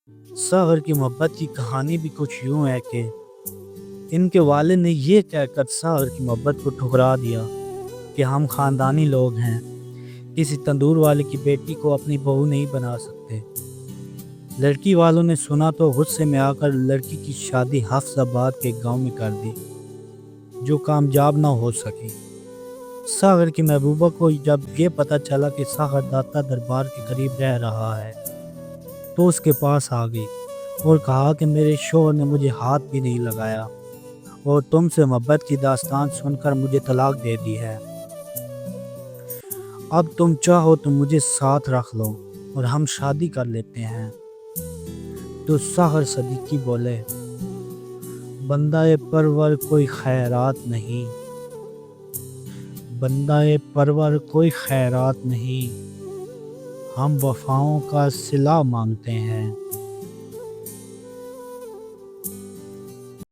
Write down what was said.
सागर की मोहब्बत की कहानी भी कुछ यूं है कि इनके वालिद ने ये कहकर सागर की मोहब्बत को ठुकरा दिया कि हम खानदानी लोग हैं, किसी तंदूर वाले की बेटी को अपनी बहू नहीं बना सकते। लड़की वालों ने सुना तो गुस्से में आकर लड़की की शादी हफ्साबाद के गांव में कर दी, जो कामयाब ना हो सकी। सागर की महबूबा को जब ये पता चला कि सागर दाता दरबार के करीब रह रहा है, तो उसके पास आ गई और कहा कि मेरे शोहर ने मुझे हाथ भी नहीं लगाया और तुमसे मोहब्बत की दास्तान सुनकर मुझे तलाक दे दी है। अब तुम चाहो तो मुझे साथ रख लो और हम शादी कर लेते हैं। तो सागर सदीकी बोले, बंदाए परवर कोई खैरात नहीं, बंदाए परवर कोई खैरात नहीं, हम वफाओं का सिला मांगते हैं।